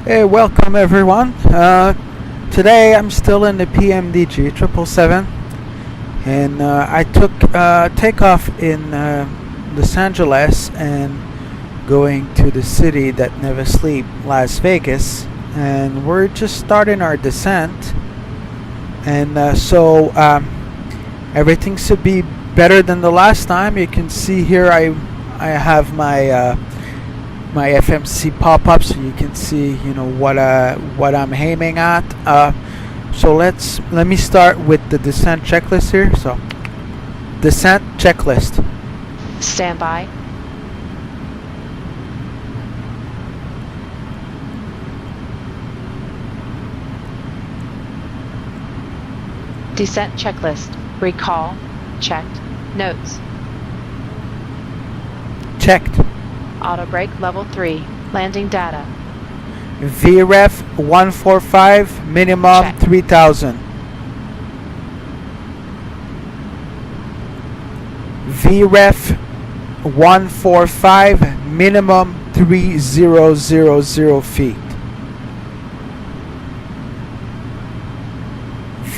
Hey, welcome everyone. Today I'm still in the PMDG 777, and I took takeoff in Los Angeles and going to the city that never sleeps, Las Vegas, and we're just starting our descent. And so everything should be better than the last time. You can see here I have my my FMC pop-up, so you can see what I'm aiming at. So let me start with the descent checklist here. So descent checklist. Stand by. Descent checklist. Recall. Checked. Notes. Checked. Auto brake level 3. Landing data. VREF 145, minimum Check. 3000. VREF 145, minimum 3000 feet.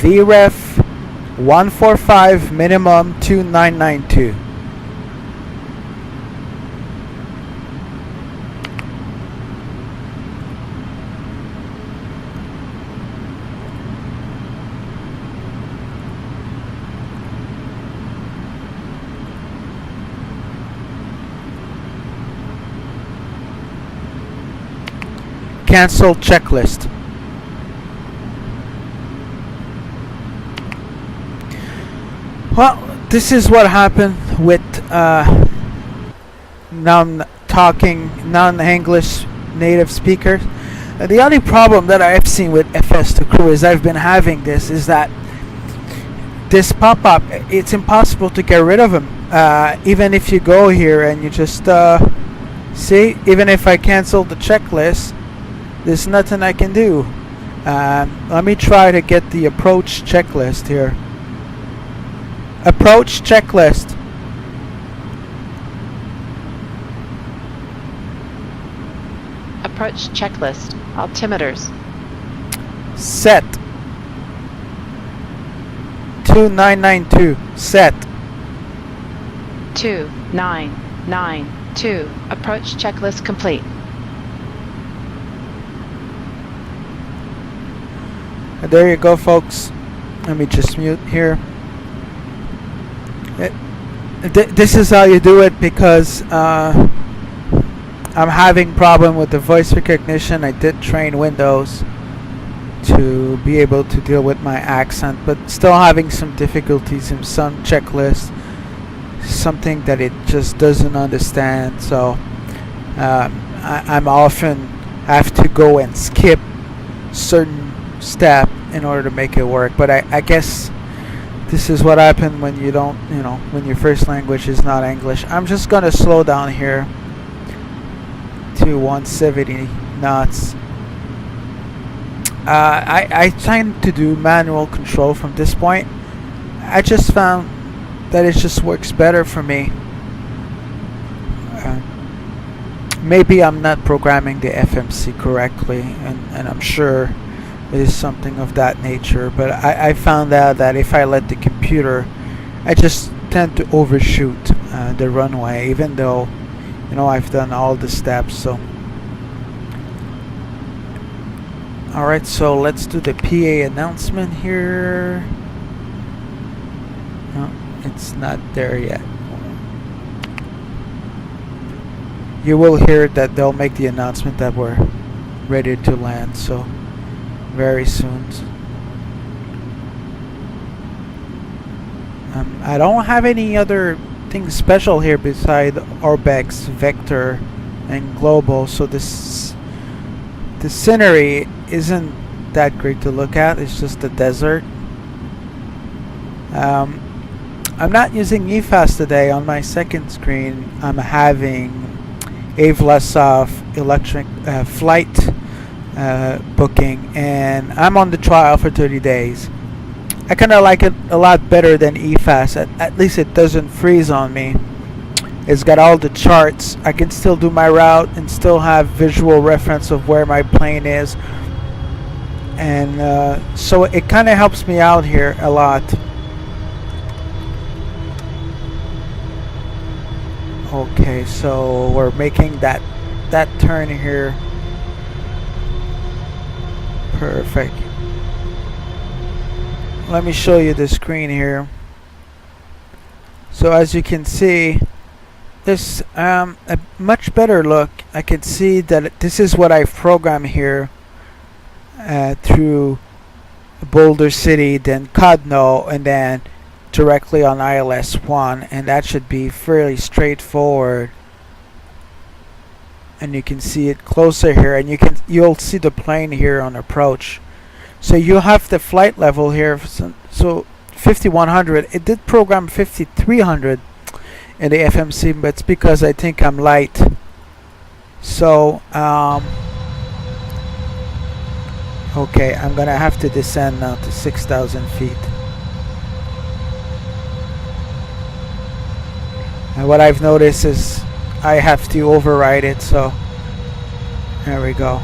VREF 145, minimum 2992. Cancel checklist. Well, this is what happened with non-English native speakers. The only problem that I've seen with FS2 Crew is I've been having this is that this pop-up, it's impossible to get rid of them. Even if you go here and you just see, even if I cancel the checklist, there's nothing I can do. Let me try to get the approach checklist here. Approach checklist. Approach checklist. Altimeters. Set. 2992. Set. 2992. Approach checklist complete. There you go, folks. Let me just mute here. This is how you do it, because I'm having problem with the voice recognition. I did train Windows to be able to deal with my accent, but still having some difficulties in some checklists, something that it just doesn't understand. So I'm often have to go and skip certain step in order to make it work. But I guess this is what happened when you don't, when your first language is not English. I'm just gonna slow down here to 170 knots. I tend to do manual control from this point. I just found that it just works better for me. Maybe I'm not programming the FMC correctly, and I'm sure it is something of that nature, but I found out that if I let the computer, I just tend to overshoot the runway, even though I've done all the steps. So alright, so let's do the PA announcement here. No, it's not there yet. You will hear that they'll make the announcement that we're ready to land, so very soon. I don't have any other thing special here beside Orbex, Vector, and Global, so the scenery isn't that great to look at. It's just the desert. I'm not using EFAS today. On my second screen I'm having Avlasov electric flight booking, and I'm on the trial for 30 days. I kind of like it a lot better than EFAS. At least it doesn't freeze on me. It's got all the charts. I can still do my route and still have visual reference of where my plane is. And so it kind of helps me out here a lot. Okay, so we're making that turn here. Perfect. Let me show you the screen here. So as you can see, this a much better look. I can see that this is what I've programmed here through Boulder City, then Codno, and then directly on ILS 1, and that should be fairly straightforward. And you can see it closer here, and you'll see the plane here on approach. So you have the flight level here. So 5100. It did program 5300 in the FMC, but it's because I think I'm light. So okay, I'm gonna have to descend now to 6,000 feet. And what I've noticed is I have to override it, so there we go.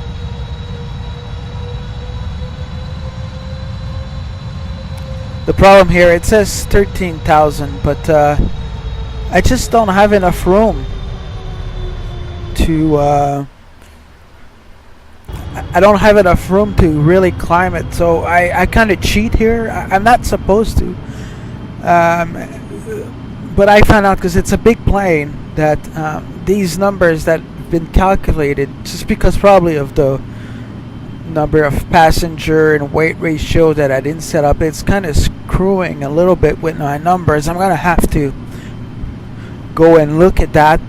The problem here, it says 13,000, but I just don't have enough room to I don't have enough room to really climb it, so I kind of cheat here. I'm not supposed to, but I found out because it's a big plane that these numbers that have been calculated, just because probably of the number of passenger and weight ratio that I didn't set up, it's kind of screwing a little bit with my numbers. I'm gonna have to go and look at that.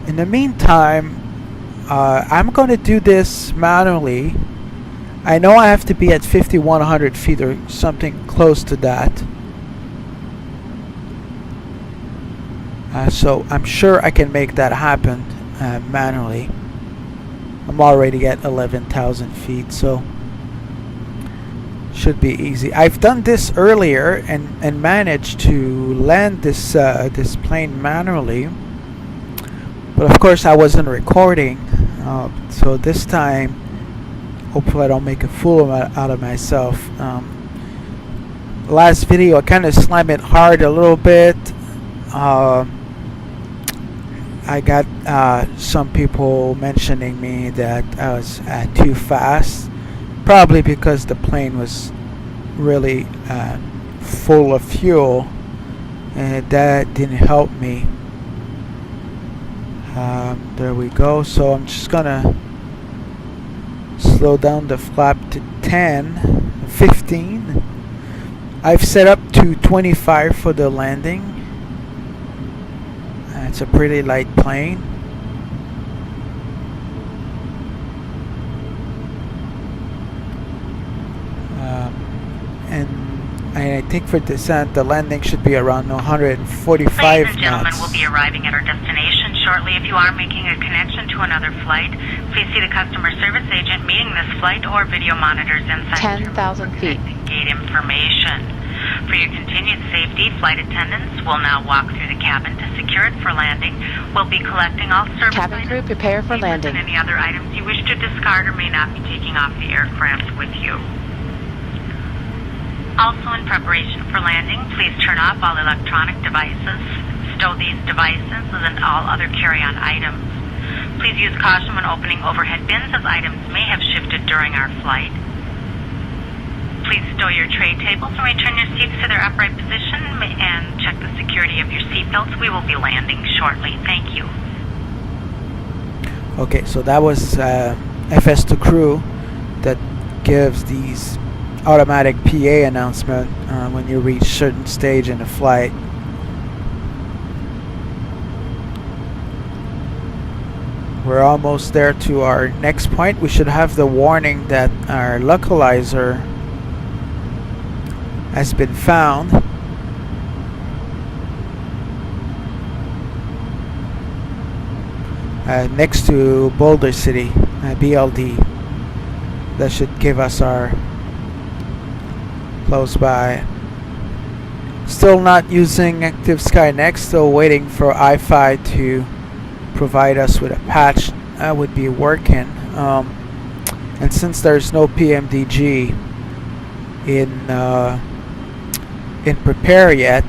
In the meantime, I'm gonna do this manually. I know I have to be at 5,100 feet or something close to that. So I'm sure I can make that happen manually. I'm already at 11,000 feet, so should be easy. I've done this earlier and managed to land this this plane manually, but of course I wasn't recording. So this time, hopefully I don't make a fool out of myself. Last video I kind of slammed it hard a little bit. I got some people mentioning me that I was too fast, probably because the plane was really full of fuel, and that didn't help me. There we go. So I'm just gonna slow down the flap to 10, 15. I've set up to 25 for the landing. It's a pretty light plane. And I think for descent, the landing should be around 145 Ladies and gentlemen, knots. we'll be arriving at our destination shortly. If you are making a connection to another flight, please see the customer service agent meeting this flight or video monitors inside 10,000 feet. gate information. For your continued safety, flight attendants will now walk through the cabin to secure it for landing. We'll be collecting all service Cabin crew, items, prepare for papers, landing. and any other items you wish to discard or may not be taking off the aircraft with you. Also, in preparation for landing, please turn off all electronic devices, stow these devices and all other carry-on items. Please use caution when opening overhead bins, as items may have shifted during our flight. Please stow your tray tables and return your seats to their upright position, and check the security of your seatbelts. We will be landing shortly. Thank you. Okay, so that was FS2 crew that gives these automatic PA announcement when you reach certain stage in the flight. We're almost there to our next point. We should have the warning that our localizer has been found. Next to Boulder City, BLD. That should give us our close by. Still not using Active Skynex, still waiting for iFi to provide us with a patch that would be working. And since there's no PMDG in prepare yet,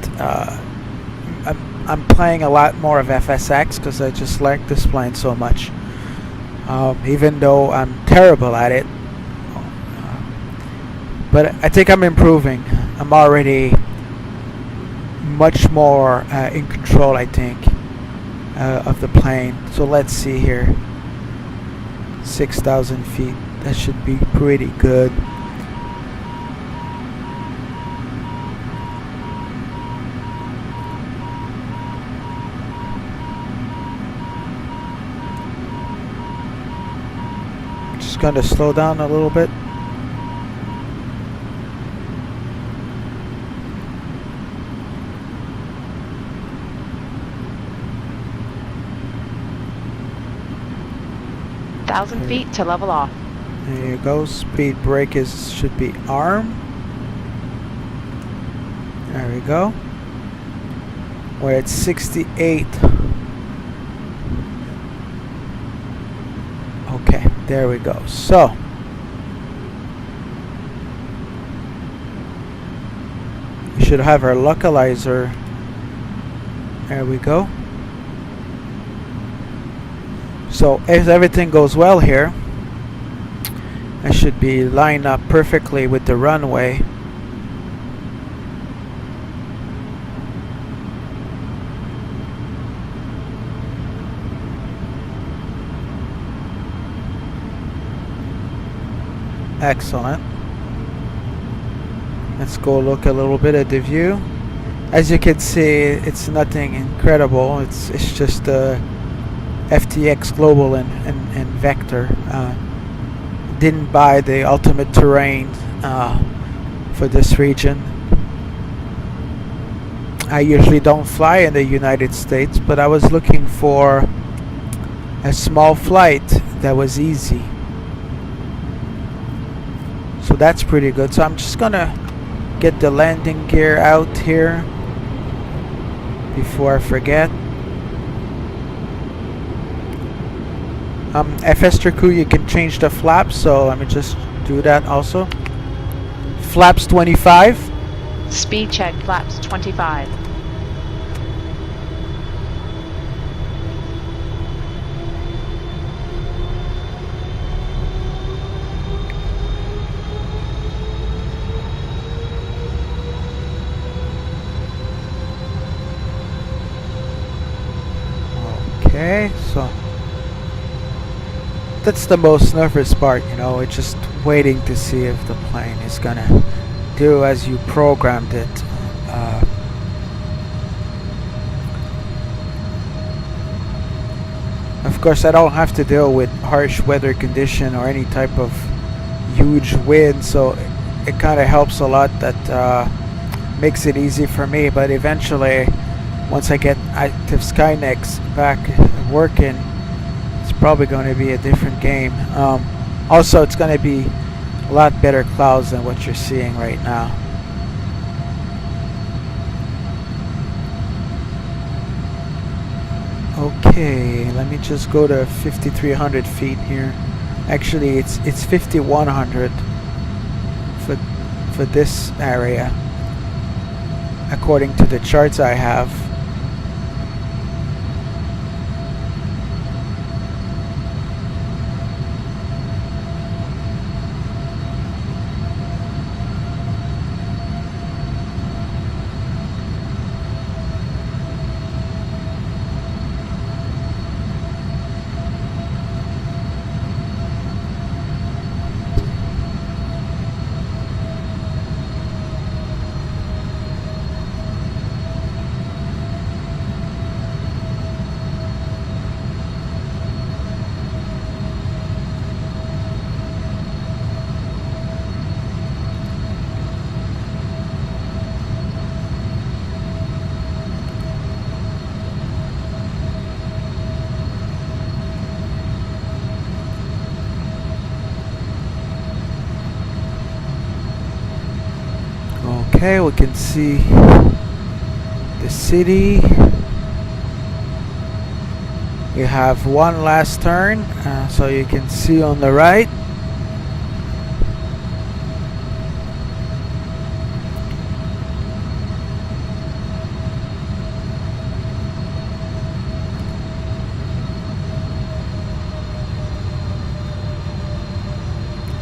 I'm playing a lot more of FSX because I just like this plane so much. Even though I'm terrible at it, but I think I'm improving. I'm already much more in control, I think, of the plane. So let's see here. 6,000 feet. That should be pretty good. Just gonna slow down a little bit. Feet to level off. There you go. Speed brake should be arm. There we go. We're at 68. Okay, there we go. So we should have our localizer. There we go. So if everything goes well here, I should be lined up perfectly with the runway. Excellent. Let's go look a little bit at the view. As you can see, it's nothing incredible. It's just FTX Global and Vector. Didn't buy the ultimate terrain for this region. I usually don't fly in the United States, but I was looking for a small flight that was easy. So that's pretty good. So I'm just gonna get the landing gear out here before I forget. FS crew, you can change the flaps, so let me just do that also. Flaps 25. Speed check flaps 25. Okay, so that's the most nervous part, you know. It's just waiting to see if the plane is gonna do as you programmed it. Of course, I don't have to deal with harsh weather condition or any type of huge wind, so it kind of helps a lot. That makes it easy for me. But eventually, once I get Active Skynex back working, it's probably going to be a different game. Also, it's going to be a lot better clouds than what you're seeing right now. Okay, let me just go to 5,300 feet here. Actually, it's 5,100 for this area, according to the charts I have. Okay, we can see the city. We have one last turn, so you can see on the right.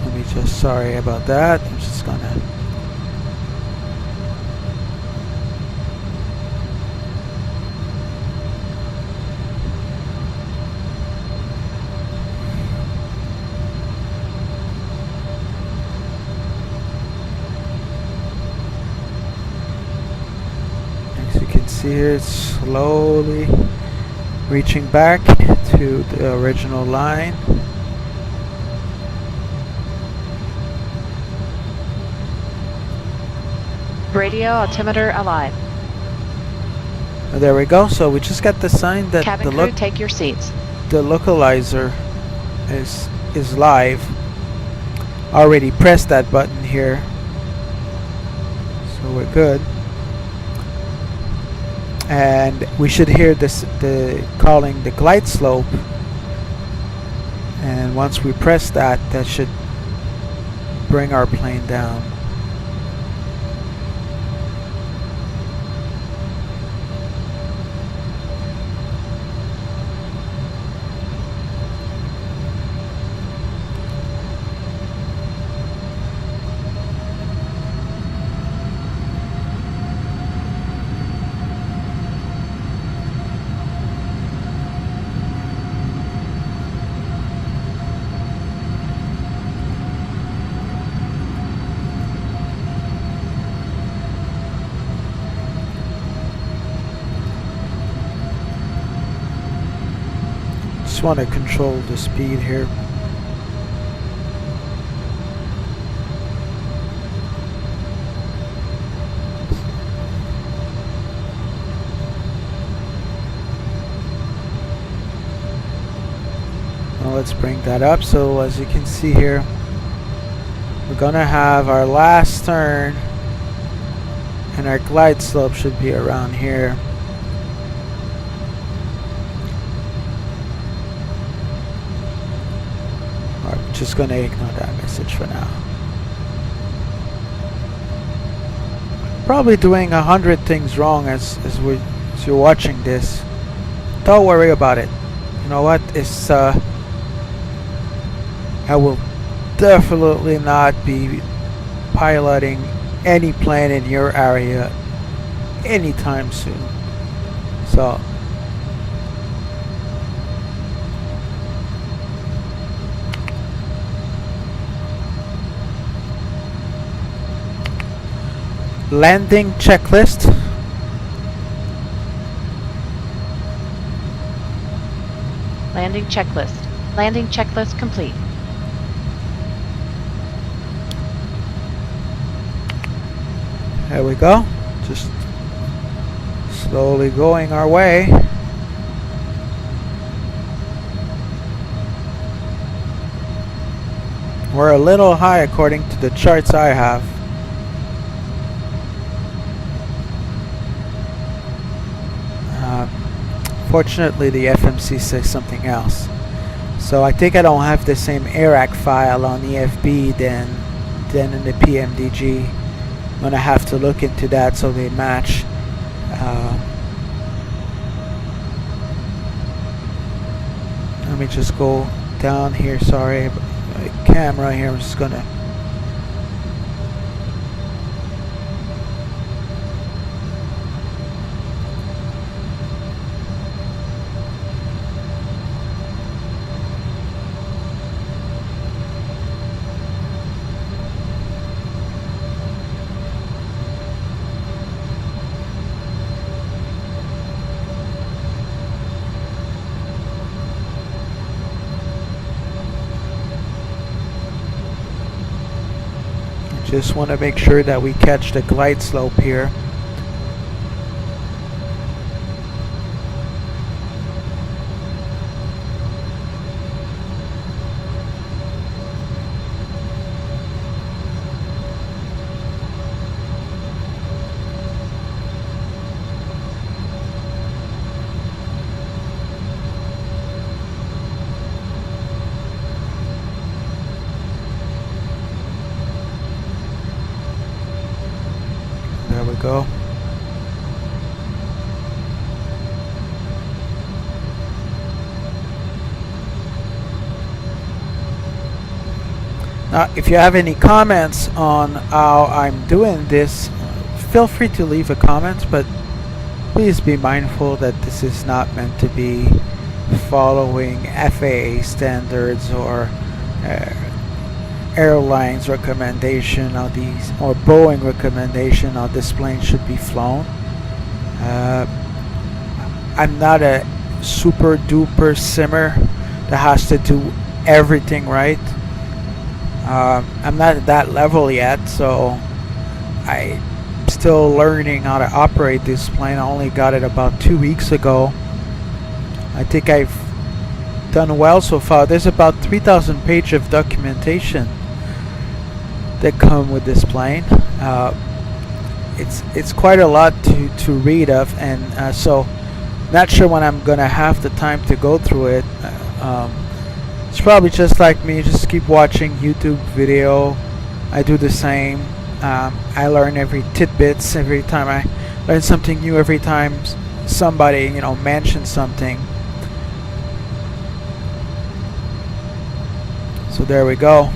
Let me just, sorry about that. I'm just gonna. See here, it's slowly reaching back to the original line. Radio altimeter alive. There we go. So we just got the sign that Cabin crew, take your seats. the localizer is live. Already pressed that button here, so we're good. And we should hear the calling the glide slope, and once we press that, that should bring our plane down. Just want to control the speed here. Now let's bring that up. So as you can see here, we're gonna have our last turn, and our glide slope should be around here. Just gonna ignore that message for now. Probably doing 100 things wrong as you're watching this. Don't worry about it. You know what? It's I will definitely not be piloting any plane in your area anytime soon. So. Landing checklist. Landing checklist. Landing checklist complete. There we go. Just slowly going our way. We're a little high according to the charts I have. Fortunately, the FMC says something else. So I think I don't have the same AIRAC file on the FB than in the PMDG. I'm gonna have to look into that so they match. Let me just go down here. Sorry, my camera here. I'm just gonna. Just want to make sure that we catch the glide slope here. go. Now, if you have any comments on how I'm doing this, feel free to leave a comment, but please be mindful that this is not meant to be following FAA standards or airlines recommendation how these, or Boeing recommendation how this plane should be flown. I'm not a super duper simmer that has to do everything right. I'm not at that level yet, so I'm still learning how to operate this plane. I only got it about 2 weeks ago. I think I've done well so far. There's about 3,000 pages of documentation that come with this plane. It's quite a lot to read of, and so not sure when I'm gonna have the time to go through it. It's probably just like me, just keep watching YouTube video. I do the same. I learn every tidbits every time. I learn something new every time somebody, you know, mentions something. So there we go.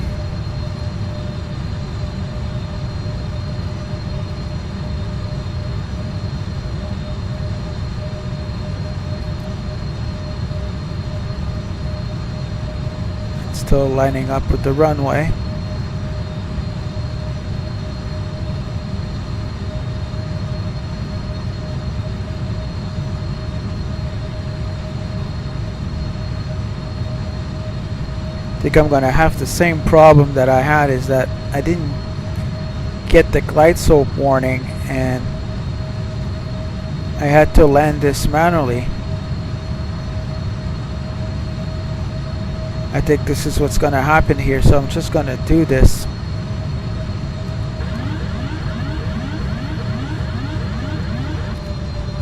Still lining up with the runway. I think I'm gonna have the same problem that I had, is that I didn't get the glide slope warning and I had to land this manually. I think this is what's gonna happen here, so I'm just gonna do this.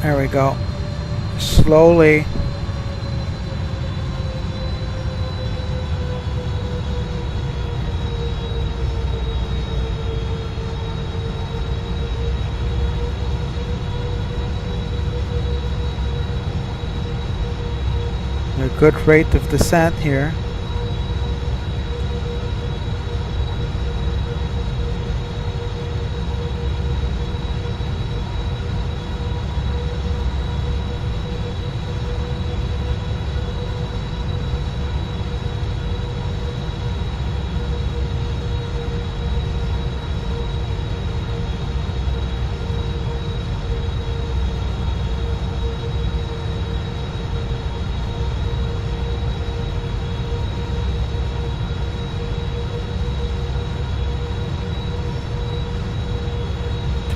There we go. Slowly. A good rate of descent here.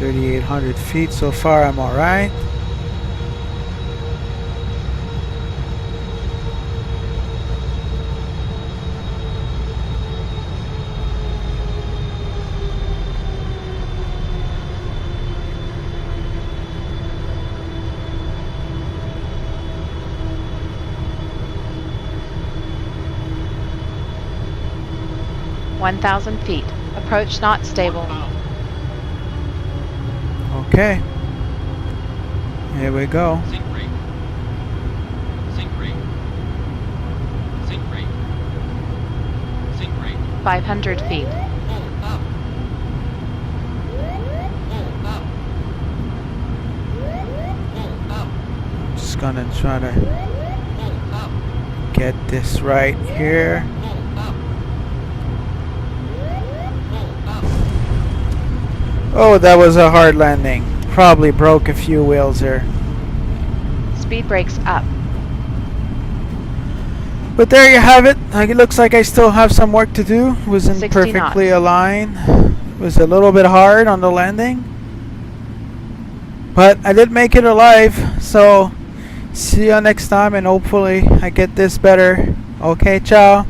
.3,800 feet so far. I'm all right. (1,000 feet). Approach not stable. Okay. Here we go. Sink rate. Sink rate. Sink rate. Sink rate. 500 feet. Hold up. Hold up. Hold up. Just gonna try to Hold up. get this right here. Hold up. Hold up. Oh, that was a hard landing. Probably broke a few wheels here. Speed brakes up. But there you have it. It looks like I still have some work to do. Wasn't 60 perfectly knots. aligned. Was a little bit hard on the landing. But I did make it alive. So see you next time, and hopefully I get this better. Okay, ciao.